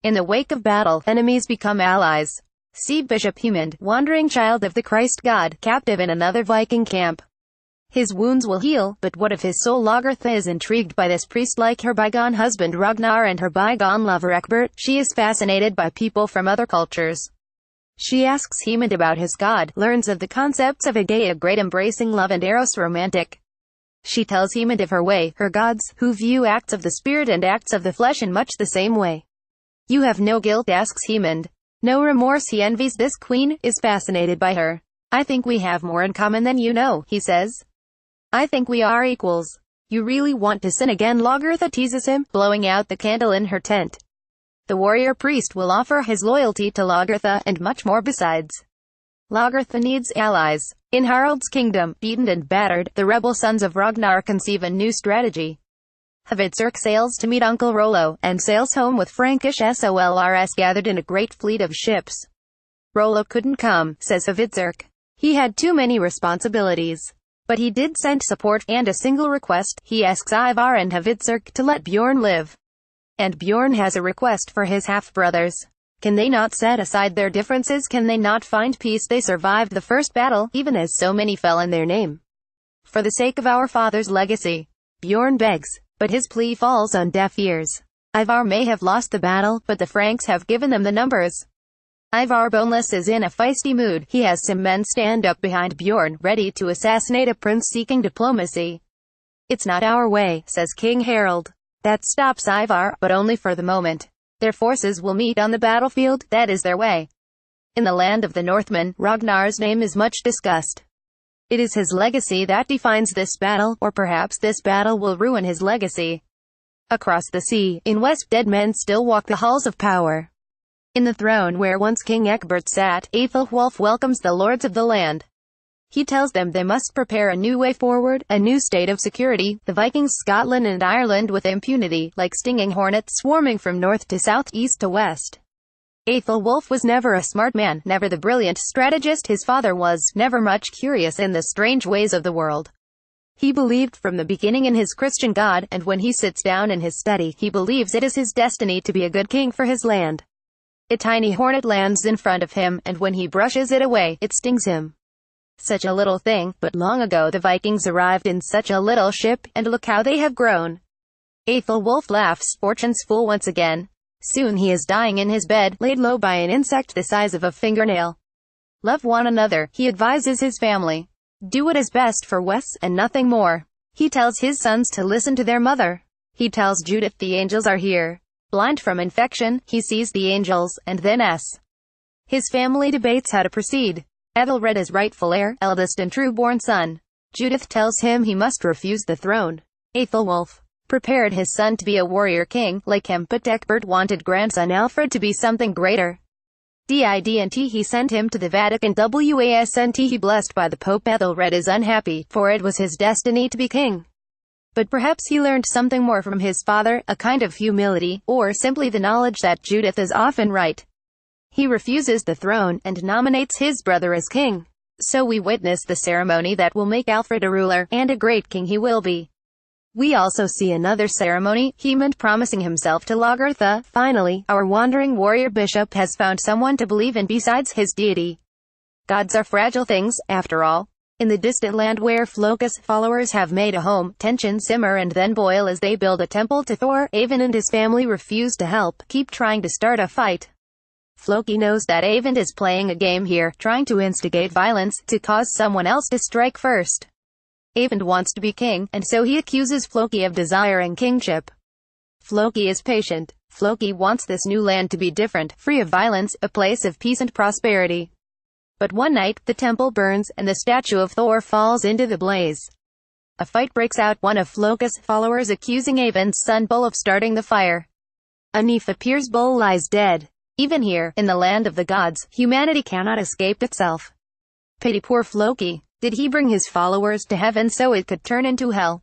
In the wake of battle, enemies become allies. See Bishop Heahmund, wandering child of the Christ God, captive in another Viking camp. His wounds will heal, but what if his soul? Lagertha is intrigued by this priest like her bygone husband Ragnar and her bygone lover Egbert. She is fascinated by people from other cultures. She asks Heahmund about his god, learns of the concepts of a gay, a great embracing love and eros romantic. She tells Heahmund of her way, her gods, who view acts of the spirit and acts of the flesh in much the same way. You have no guilt, asks Heahmund. No remorse. He envies this queen, is fascinated by her. I think we have more in common than you know, he says. I think we are equals. You really want to sin again? Lagertha teases him, blowing out the candle in her tent. The warrior priest will offer his loyalty to Lagertha, and much more besides. Lagertha needs allies. In Harald's kingdom, beaten and battered, the rebel sons of Ragnar conceive a new strategy. Hvitserk sails to meet Uncle Rollo, and sails home with Frankish soldiers gathered in a great fleet of ships. Rollo couldn't come, says Hvitserk. He had too many responsibilities. But he did send support, and a single request. He asks Ivar and Hvitserk to let Bjorn live. And Bjorn has a request for his half-brothers. Can they not set aside their differences? Can they not find peace? They survived the first battle, even as so many fell in their name. For the sake of our father's legacy. Bjorn begs. But his plea falls on deaf ears. Ivar may have lost the battle, but the Franks have given them the numbers. Ivar Boneless is in a feisty mood. He has some men stand up behind Bjorn, ready to assassinate a prince seeking diplomacy. It's not our way, says King Harald. That stops Ivar, but only for the moment. Their forces will meet on the battlefield, that is their way. In the land of the Northmen, Ragnar's name is much discussed. It is his legacy that defines this battle, or perhaps this battle will ruin his legacy. Across the sea, in West, dead men still walk the halls of power. In the throne where once King Egbert sat, Aethelwulf welcomes the lords of the land. He tells them they must prepare a new way forward, a new state of security, the Vikings, Scotland and Ireland with impunity, like stinging hornets swarming from north to south, east to west. Aethelwulf was never a smart man, never the brilliant strategist his father was, never much curious in the strange ways of the world. He believed from the beginning in his Christian God, and when he sits down in his study, he believes it is his destiny to be a good king for his land. A tiny hornet lands in front of him, and when he brushes it away, it stings him. Such a little thing, but long ago the Vikings arrived in such a little ship, and look how they have grown. Aethelwulf laughs, fortune's fool once again. Soon he is dying in his bed, laid low by an insect the size of a fingernail. Love one another, he advises his family. Do what is best for Wes, and nothing more. He tells his sons to listen to their mother. He tells Judith the angels are here. Blind from infection, he sees the angels, and then his family debates how to proceed. Ethelred is rightful heir, eldest and true-born son. Judith tells him he must refuse the throne. Aethelwulf prepared his son to be a warrior king, like him, but Egbert wanted grandson Alfred to be something greater. Didn't he sent him to the Vatican? Wasn't he blessed by the Pope? Ethelred is unhappy, for it was his destiny to be king. But perhaps he learned something more from his father, a kind of humility, or simply the knowledge that Judith is often right. He refuses the throne, and nominates his brother as king. So we witness the ceremony that will make Alfred a ruler, and a great king he will be. We also see another ceremony, Heahmund promising himself to Lagertha. Finally, our wandering warrior bishop has found someone to believe in besides his deity. Gods are fragile things, after all. In the distant land where Floki's followers have made a home, tensions simmer and then boil as they build a temple to Thor. Eyvind and his family refuse to help, keep trying to start a fight. Floki knows that Eyvind is playing a game here, trying to instigate violence, to cause someone else to strike first. Eyvind wants to be king, and so he accuses Floki of desiring kingship. Floki is patient. Floki wants this new land to be different, free of violence, a place of peace and prosperity. But one night, the temple burns, and the statue of Thor falls into the blaze. A fight breaks out, one of Floki's followers accusing Eyvind's son Bull of starting the fire. A nymph appears. Bull lies dead. Even here, in the land of the gods, humanity cannot escape itself. Pity poor Floki. Did he bring his followers to heaven so it could turn into hell?